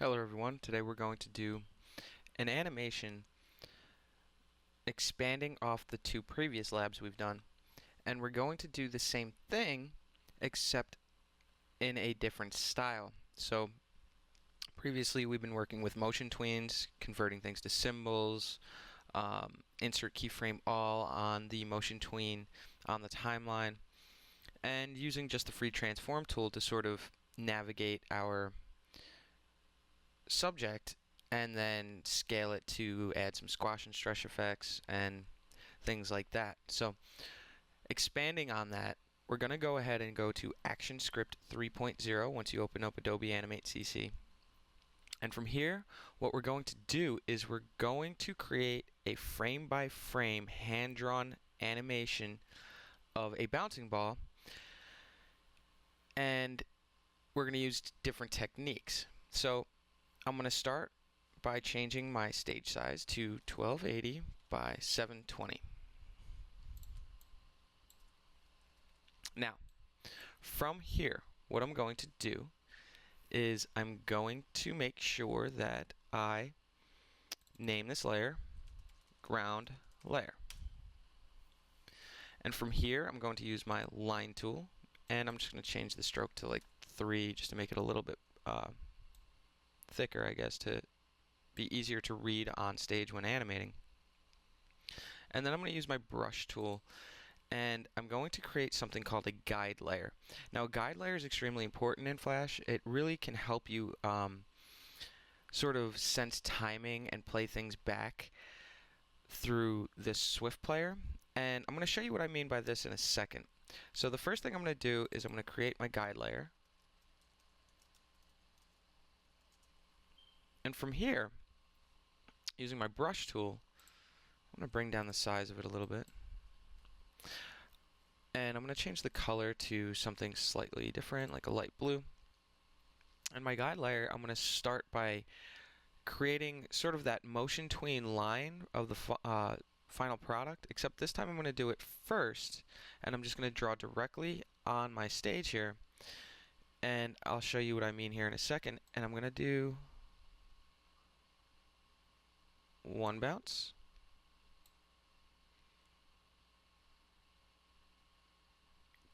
Hello everyone, today we're going to do an animation expanding off the two previous labs we've done, and we're going to do the same thing except in a different style. So previously we've been working with motion tweens, converting things to symbols, insert keyframe all on the motion tween on the timeline, and using just the free transform tool to sort of navigate our subject and then scale it to add some squash and stretch effects and things like that. So expanding on that, we're going to go ahead and go to ActionScript 3.0 once you open up Adobe Animate CC. And from here, what we're going to do is we're going to create a frame-by-frame hand-drawn animation of a bouncing ball, and we're going to use different techniques. So I'm going to start by changing my stage size to 1280 by 720. Now, from here, what I'm going to do is I'm going to make sure that I name this layer ground layer. And from here, I'm going to use my line tool, and I'm just going to change the stroke to like 3 just to make it a little bit thicker, I guess, to be easier to read on stage when animating. And then I'm going to use my brush tool, and I'm going to create something called a guide layer. Now, a guide layer is extremely important in Flash. It really can help you sort of sense timing and play things back through this Swift player. And I'm going to show you what I mean by this in a second. So the first thing I'm going to do is I'm going to create my guide layer. And from here, using my brush tool, I'm going to bring down the size of it a little bit. And I'm going to change the color to something slightly different, like a light blue. And my guide layer, I'm going to start by creating sort of that motion tween line of the final product, except this time I'm going to do it first, and I'm just going to draw directly on my stage here. And I'll show you what I mean here in a second. And I'm going to do 1 bounce,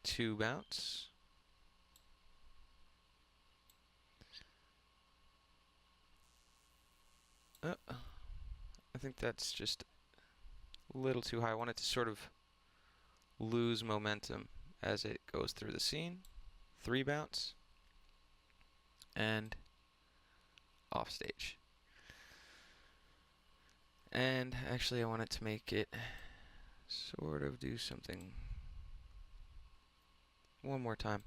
2 bounce, I think that's just a little too high. I want it to sort of lose momentum as it goes through the scene. 3 bounce, and off stage. And actually I want it to make it sort of do something one more time.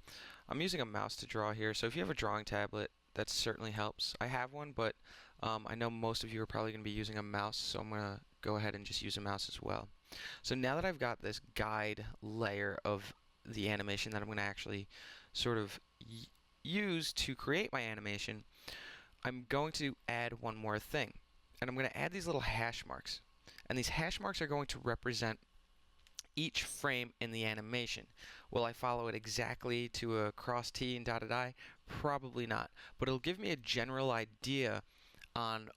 I'm using a mouse to draw here, so if you have a drawing tablet, that certainly helps. I have one, but I know most of you are probably going to be using a mouse, so I'm going to go ahead and just use a mouse as well. So now that I've got this guide layer of the animation that I'm going to actually sort of use to create my animation, I'm going to add one more thing. And I'm going to add these little hash marks. And these hash marks are going to represent each frame in the animation. Will I follow it exactly to a cross T and dotted I? Probably not. But it'll give me a general idea on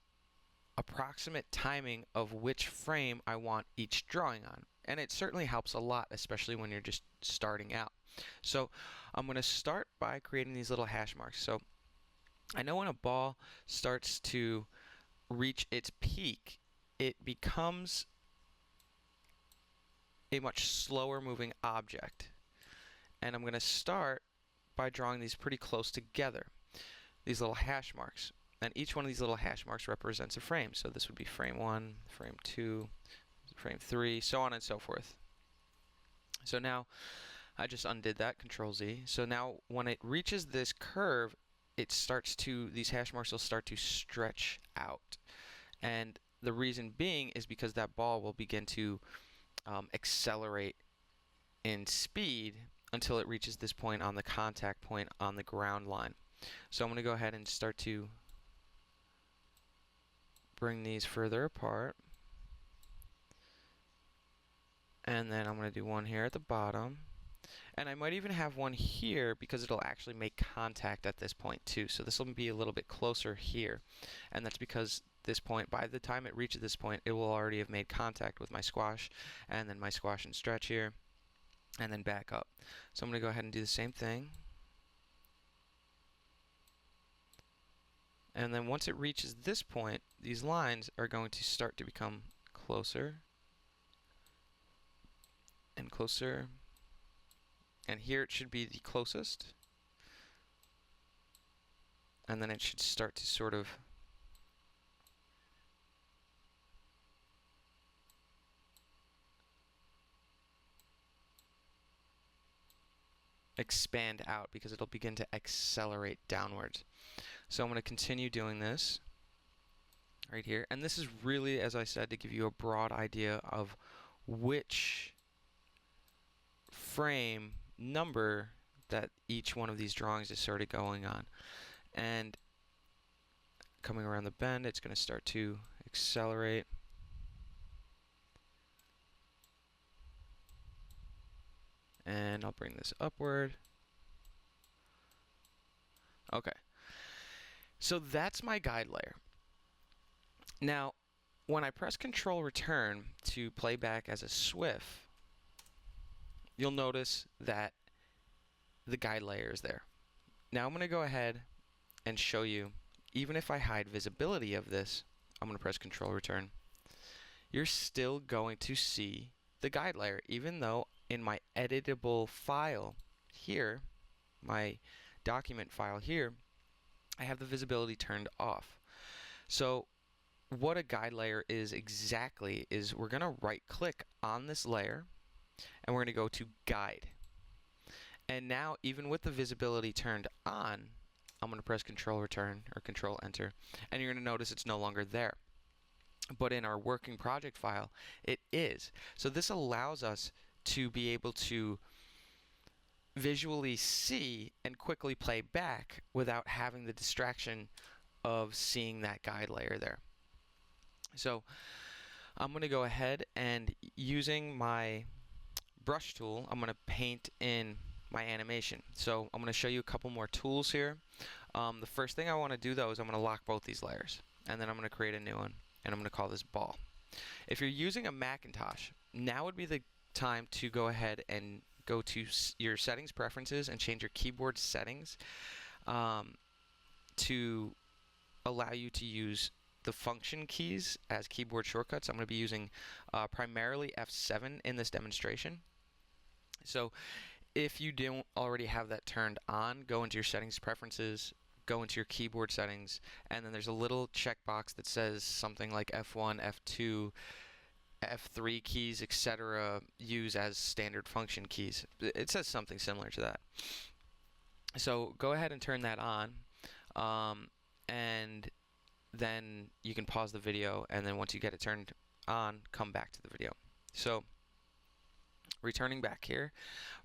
approximate timing of which frame I want each drawing on. And it certainly helps a lot, especially when you're just starting out. So I'm going to start by creating these little hash marks. So I know when a ball starts to reach its peak, it becomes a much slower moving object. And I'm going to start by drawing these pretty close together, these little hash marks. And each one of these little hash marks represents a frame. So this would be frame 1, frame 2, frame 3, so on and so forth. So now I just undid that, Control Z. So now when it reaches this curve, these hash marks will start to stretch out. And the reason being is because that ball will begin to accelerate in speed until it reaches this point on the contact point on the ground line. So I'm going to go ahead and start to bring these further apart. And then I'm going to do one here at the bottom. And I might even have one here because it'll actually make contact at this point too. So this will be a little bit closer here. And that's because this point, by the time it reaches this point, it will already have made contact with my squash, and then my squash and stretch here, and then back up. So I'm going to go ahead and do the same thing. And then once it reaches this point, these lines are going to start to become closer and closer. And here it should be the closest. And then it should start to sort of expand out because it'll begin to accelerate downwards. So I'm going to continue doing this right here. And this is really, as I said, to give you a broad idea of which frame number that each one of these drawings is sort of going on. And coming around the bend, it's going to start to accelerate. And I'll bring this upward. Okay. So that's my guide layer. Now, when I press Control Return to play back as a SWF, you'll notice that the guide layer is there. Now I'm going to go ahead and show you, even if I hide visibility of this, I'm going to press Control Return. You're still going to see the guide layer, even though in my editable file here, my document file here, I have the visibility turned off. So what a guide layer is exactly is we're going to right click on this layer and we're going to go to Guide. And now even with the visibility turned on, I'm going to press Control Return or Control Enter, and you're going to notice it's no longer there. But in our working project file, it is. So this allows us to be able to visually see and quickly play back without having the distraction of seeing that guide layer there. So I'm going to go ahead and using my brush tool, I'm going to paint in my animation. So I'm going to show you a couple more tools here. The first thing I want to do though is I'm going to lock both these layers, and then I'm going to create a new one, and I'm going to call this ball. If you're using a Macintosh, now would be the time to go ahead and go to your settings preferences and change your keyboard settings to allow you to use the function keys as keyboard shortcuts. I'm going to be using primarily F7 in this demonstration. So if you don't already have that turned on, go into your settings preferences, go into your keyboard settings, and then there's a little checkbox that says something like F1, F2, F3 keys, etc. use as standard function keys. It says something similar to that. So go ahead and turn that on, and then you can pause the video, and then once you get it turned on, come back to the video. So returning back here,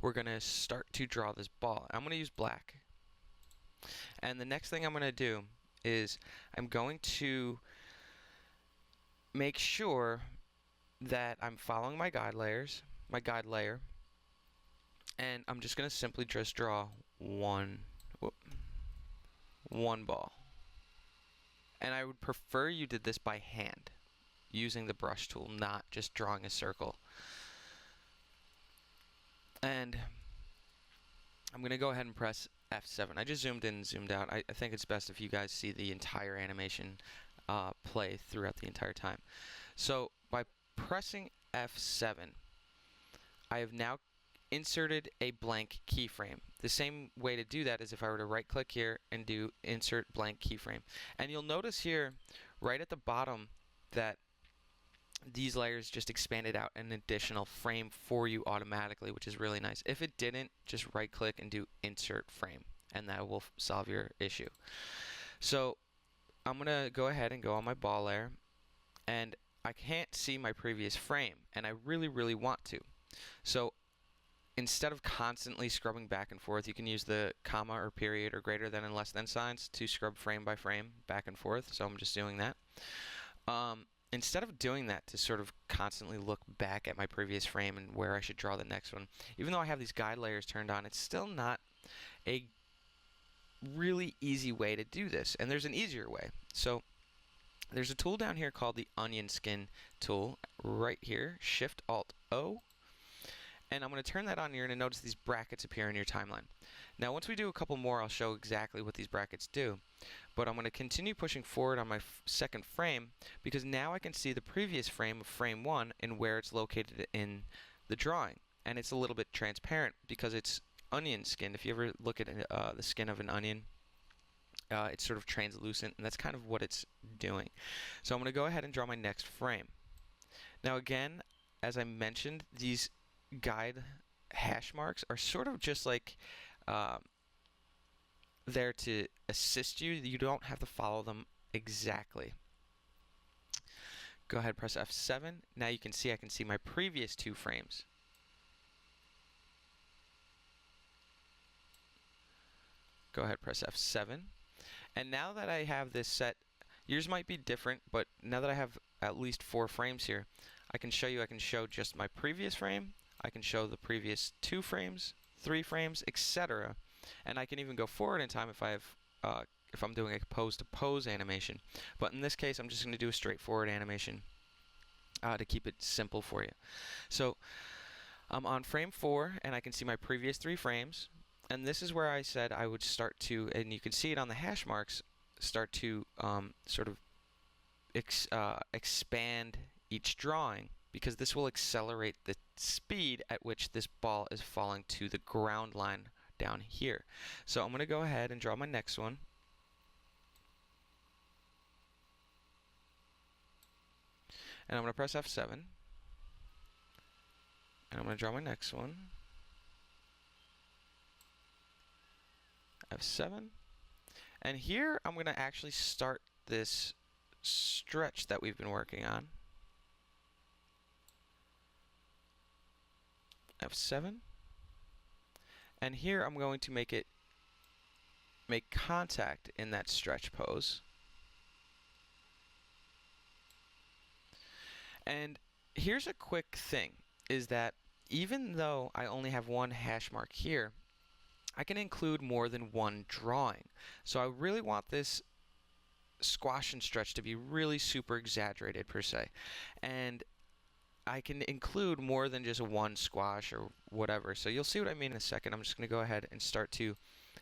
we're going to start to draw this ball. I'm going to use black. And the next thing I'm going to do is I'm going to make sure that I'm following my guide layers, my guide layer, and I'm just going to simply just draw one ball. And I would prefer you did this by hand, using the brush tool, not just drawing a circle. And I'm going to go ahead and press F7. I just zoomed in and zoomed out. I think it's best if you guys see the entire animation play throughout the entire time. So by pressing F7, I have now inserted a blank keyframe. The same way to do that is if I were to right click here and do insert blank keyframe. And you'll notice here right at the bottom that these layers just expanded out an additional frame for you automatically, which is really nice. If it didn't, just right click and do insert frame, and that will solve your issue. So I'm going to go ahead and go on my ball layer, and I can't see my previous frame, and I really want to. So instead of constantly scrubbing back and forth, you can use the comma or period or greater than and less than signs to scrub frame by frame back and forth. So I'm just doing that. instead of doing that to sort of constantly look back at my previous frame and where I should draw the next one, even though I have these guide layers turned on, it's still not a really easy way to do this. And there's an easier way. So there's a tool down here called the Onion Skin tool right here, Shift-Alt-O. And I'm going to turn that on. You're going to notice these brackets appear in your timeline. Now, once we do a couple more, I'll show exactly what these brackets do. But I'm going to continue pushing forward on my second frame because now I can see the previous frame of frame 1 and where it's located in the drawing. And it's a little bit transparent because it's onion skin. If you ever look at the skin of an onion, it's sort of translucent, and that's kind of what it's doing. So I'm going to go ahead and draw my next frame. Now again, as I mentioned, these guide hash marks are sort of just like there to assist you. You don't have to follow them exactly. Go ahead, press F7. Now you can see I can see my previous 2 frames. Go ahead, press F7. And now that I have this set, yours might be different, but now that I have at least 4 frames here, I can show just my previous frame, I can show the previous 2 frames, 3 frames, etc. And I can even go forward in time if I'm doing a pose-to-pose animation. But in this case, I'm just going to do a straightforward animation to keep it simple for you. So I'm on frame 4, and I can see my previous 3 frames. And this is where I said I would start to, and you can see it on the hash marks, start to sort of expand each drawing, because this will accelerate the speed at which this ball is falling to the ground line down here. So I'm going to go ahead and draw my next one. And I'm going to press F7. And I'm going to draw my next one. F7. And here I'm going to actually start this stretch that we've been working on. F7. And here I'm going to make contact in that stretch pose. And here's a quick thing, is that even though I only have 1 hash mark here, I can include more than 1 drawing. So I really want this squash and stretch to be really super exaggerated per se. And I can include more than just 1 squash or whatever. So you'll see what I mean in a second. I'm just going to go ahead and start to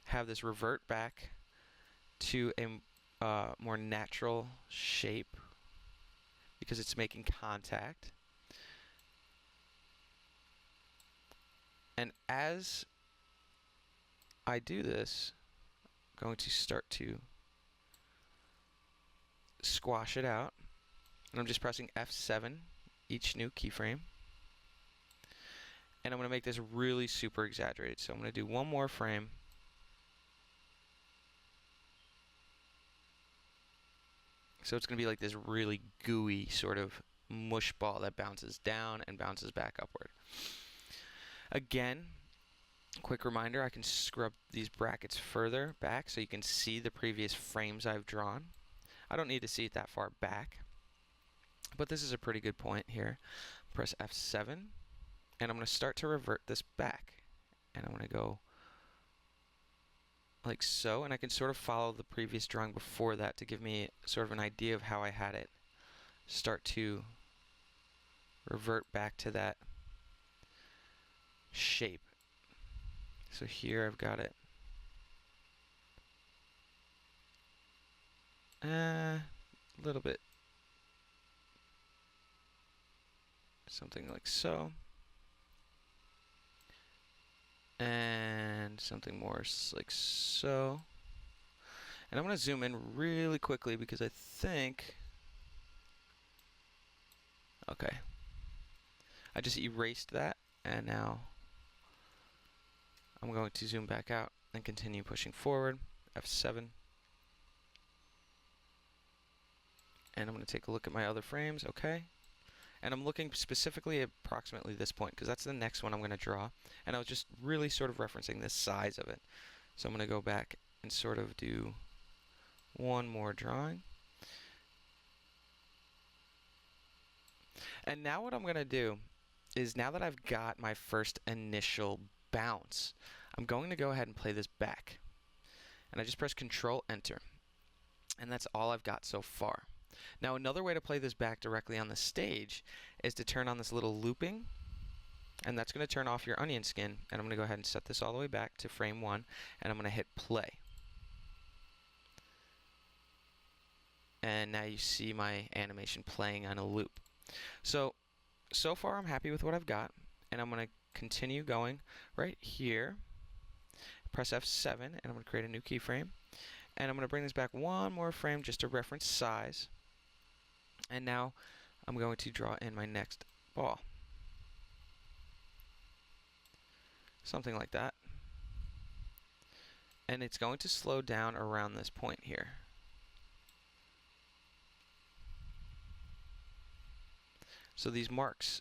have this revert back to a more natural shape because it's making contact. And as I do this, I'm going to start to squash it out. And I'm just pressing F7 each new keyframe. And I'm going to make this really super exaggerated. So I'm going to do 1 more frame. So it's going to be like this really gooey sort of mush ball that bounces down and bounces back upward. Again, quick reminder, I can scrub these brackets further back so you can see the previous frames I've drawn. I don't need to see it that far back, but this is a pretty good point here. Press F7, and I'm going to start to revert this back. And I'm going to go like so, and I can sort of follow the previous drawing before that to give me sort of an idea of how I had it start to revert back to that shape. So here I've got it a little bit, something like so, and something more like so. And I'm going to zoom in really quickly because I think, okay, I just erased that, and now I'm going to zoom back out and continue pushing forward, F7. And I'm going to take a look at my other frames, okay. And I'm looking specifically at approximately this point because that's the next one I'm going to draw. And I was just really sort of referencing the size of it. So I'm going to go back and sort of do 1 more drawing. And now what I'm going to do is, now that I've got my first initial bounce, I'm going to go ahead and play this back. And I just press Control Enter. And that's all I've got so far. Now another way to play this back directly on the stage is to turn on this little looping, and that's going to turn off your onion skin. And I'm going to go ahead and set this all the way back to frame 1, and I'm going to hit play. And now you see my animation playing on a loop. So far I'm happy with what I've got, and I'm going to continue going right here. Press F7, and I'm going to create a new keyframe. And I'm going to bring this back one more frame just to reference size. And now I'm going to draw in my next ball. Something like that. And it's going to slow down around this point here. So these marks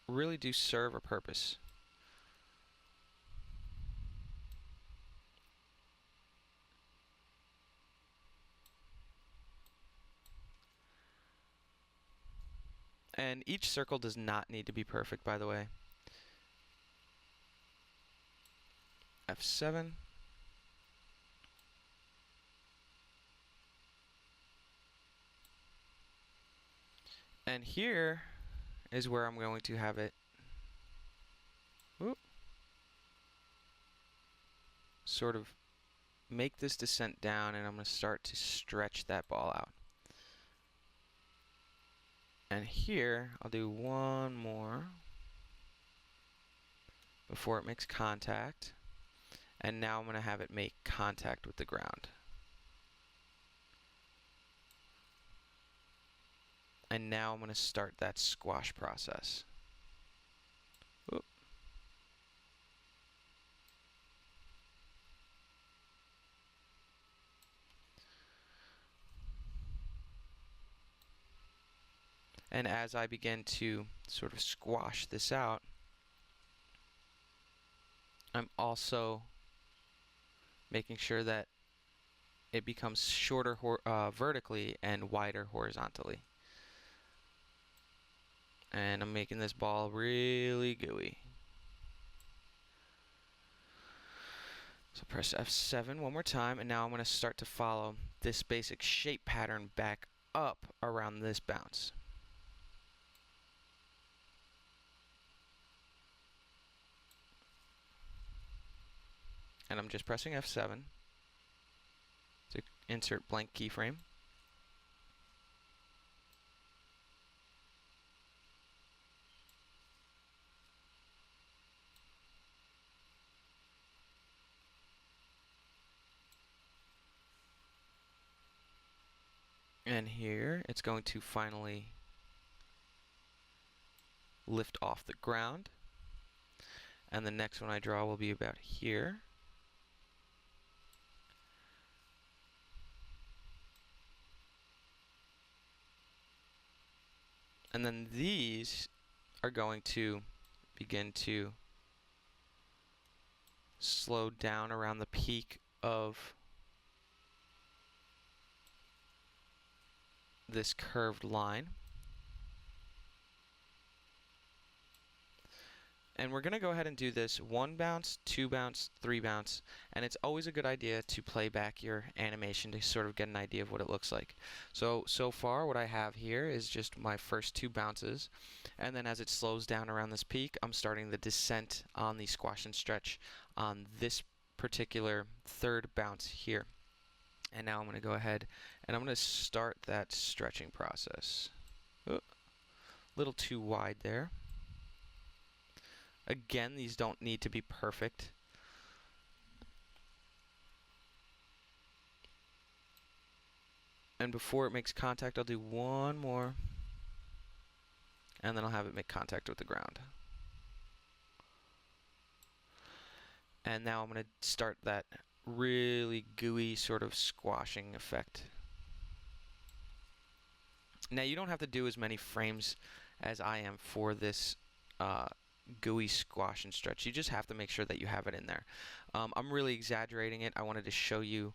really do serve a purpose. And each circle does not need to be perfect, by the way. F7. And here is where I'm going to have it sort of make this descent down, and I'm going to start to stretch that ball out. And here, I'll do one more before it makes contact. And now I'm going to have it make contact with the ground. And now I'm going to start that squash process. Oop. And as I begin to sort of squash this out, I'm also making sure that it becomes shorter vertically and wider horizontally. And I'm making this ball really gooey. So press F7 one more time, and now I'm going to start to follow this basic shape pattern back up around this bounce. And I'm just pressing F7 to insert blank keyframe. And here it's going to finally lift off the ground. And the next one I draw will be about here. And then these are going to begin to slow down around the peak of this curved line. And we're going to go ahead and do this 1 bounce, 2 bounce, 3 bounce, and it's always a good idea to play back your animation to sort of get an idea of what it looks like. So far what I have here is just my first 2 bounces, and then as it slows down around this peak, I'm starting the descent on the squash and stretch on this particular 3rd bounce here. And now I'm going to go ahead and I'm going to start that stretching process. A little too wide there. Again, these don't need to be perfect. And before it makes contact, I'll do one more. And then I'll have it make contact with the ground. And now I'm going to start that really gooey sort of squashing effect. Now you don't have to do as many frames as I am for this gooey squash and stretch. You just have to make sure that you have it in there. I'm really exaggerating it. I wanted to show you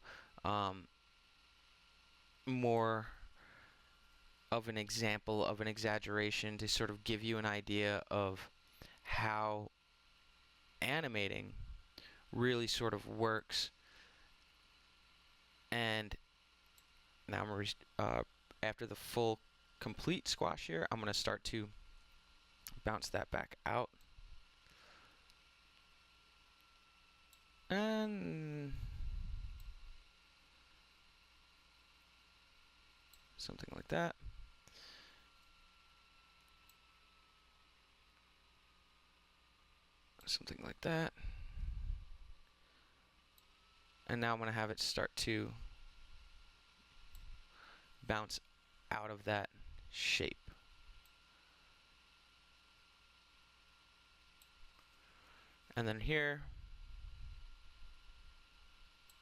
more of an example of an exaggeration to sort of give you an idea of how animating really sort of works. And now after the full complete squash here, I'm going to start to bounce that back out. And something like that. Something like that. And now I'm going to have it start to bounce out of that shape. And then here,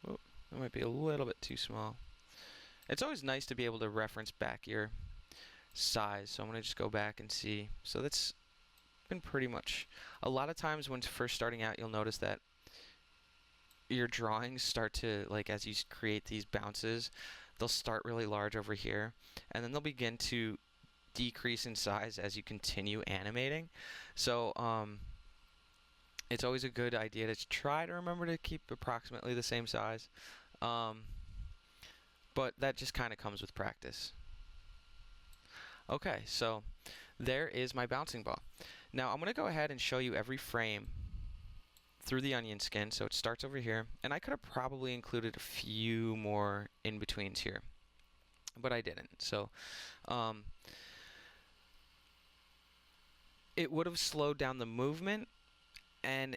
oh, that might be a little bit too small. It's always nice to be able to reference back your size, so I'm going to just go back and see. So that's been pretty much, a lot of times when first starting out, you'll notice that your drawings start to, like, as you create these bounces, they'll start really large over here, and then they'll begin to decrease in size as you continue animating. So it's always a good idea to try to remember to keep approximately the same size, but that just kind of comes with practice. Okay, so there is my bouncing ball. Now I'm going to go ahead and show you every frame through the onion skin. So it starts over here, and I could have probably included a few more in-betweens here, but I didn't. So it would have slowed down the movement, and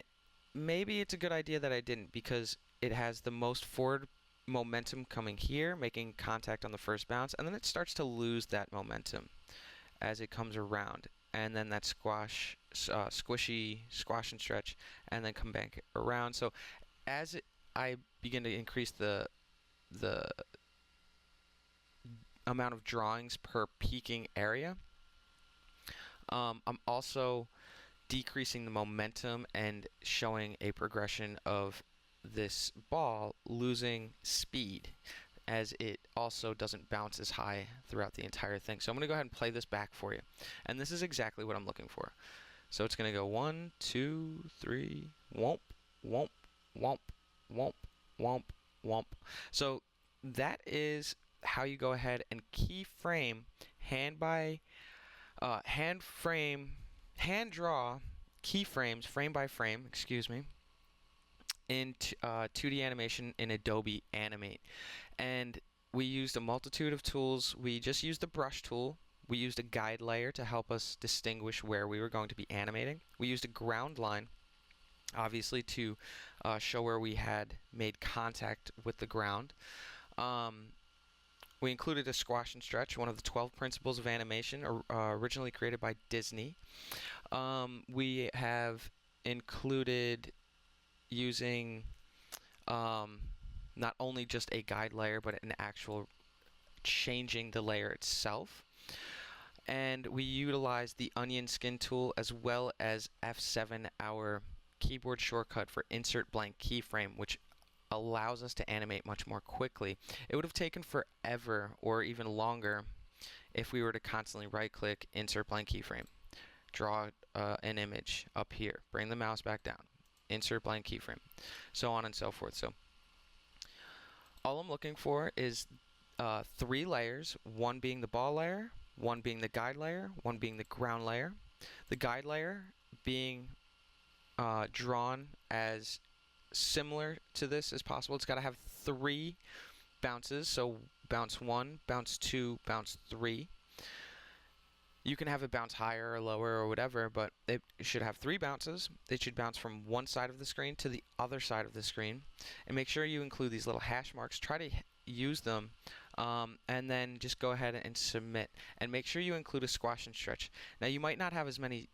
maybe it's a good idea that I didn't, because it has the most forward momentum coming here, making contact on the first bounce, and then it starts to lose that momentum as it comes around, and then that squishy squash and stretch, and then come back around. So as I begin to increase the amount of drawings per peaking area, I'm also decreasing the momentum and showing a progression of this ball losing speed, as it also doesn't bounce as high throughout the entire thing. So I'm going to go ahead and play this back for you, and this is exactly what I'm looking for. So it's going to go 1, 2, 3, womp, womp, womp, womp, womp, womp. So that is how you go ahead and keyframe hand draw keyframes frame by frame, excuse me, in 2D animation in Adobe Animate. And we used a multitude of tools. We just used the brush tool. We used a guide layer to help us distinguish where we were going to be animating. We used a ground line, obviously, to show where we had made contact with the ground. We included a squash and stretch, one of the 12 principles of animation, originally created by Disney. We have included using not only just a guide layer, but an actual changing the layer itself. And we utilized the onion skin tool, as well as F7, our keyboard shortcut for insert blank keyframe, which allows us to animate much more quickly. It would have taken forever or even longer if we were to constantly right-click, insert blank keyframe, draw an image up here, bring the mouse back down, insert blank keyframe, so on and so forth. So all I'm looking for is 3 layers, one being the ball layer, one being the guide layer, one being the ground layer. The guide layer being drawn as similar to this as possible. It's got to have 3 bounces, so bounce 1, bounce 2, bounce 3. You can have it bounce higher or lower or whatever, but it should have 3 bounces. It should bounce from one side of the screen to the other side of the screen. And make sure you include these little hash marks. Try to use them, and then just go ahead and submit. And make sure you include a squash and stretch. Now, you might not have as many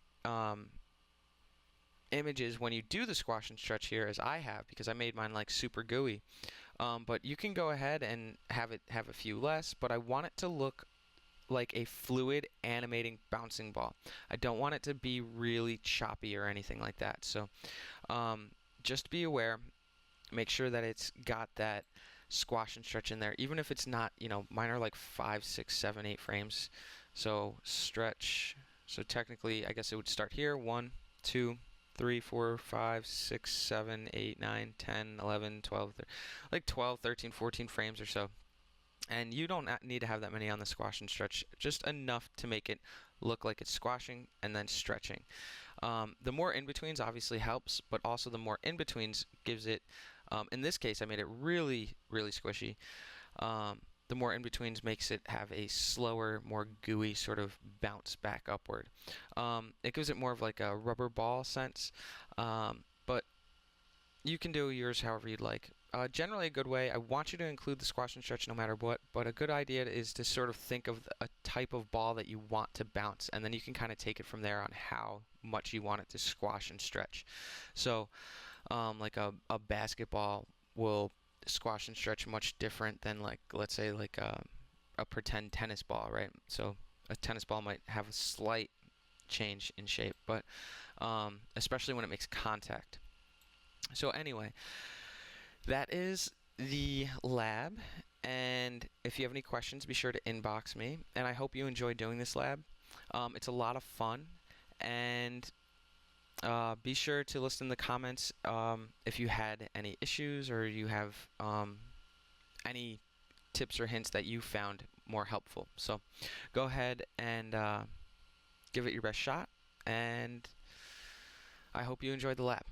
images when you do the squash and stretch here as I have, because I made mine like super gooey. But you can go ahead and have a few less, but I want it to look like a fluid animating bouncing ball. I don't want it to be really choppy or anything like that. So just be aware, make sure that it's got that squash and stretch in there, even if it's not, mine are like 5, 6, 7, 8 frames. So stretch. So technically, I guess it would start here. 1, 2, 3, 4, 5, 6, 7, 8, 9, 10, 11, 12, like 12, 13, 14 frames or so. And you don't need to have that many on the squash and stretch, just enough to make it look like it's squashing and then stretching. The more in-betweens obviously helps, but also the more in-betweens gives it, in this case I made it really, really squishy. The more in-betweens makes it have a slower, more gooey sort of bounce back upward. It gives it more of like a rubber ball sense, but you can do yours however you'd like. Generally a good way, I want you to include the squash and stretch no matter what, but a good idea is to sort of think of a type of ball that you want to bounce, and then you can kind of take it from there on how much you want it to squash and stretch. So like a basketball will squash and stretch much different than, like, let's say like a pretend tennis ball, right? So a tennis ball might have a slight change in shape, but especially when it makes contact. So anyway, that is the lab, and if you have any questions, be sure to inbox me, and I hope you enjoy doing this lab. It's a lot of fun, and be sure to list in the comments if you had any issues or you have any tips or hints that you found more helpful. So go ahead and give it your best shot, and I hope you enjoyed the lab.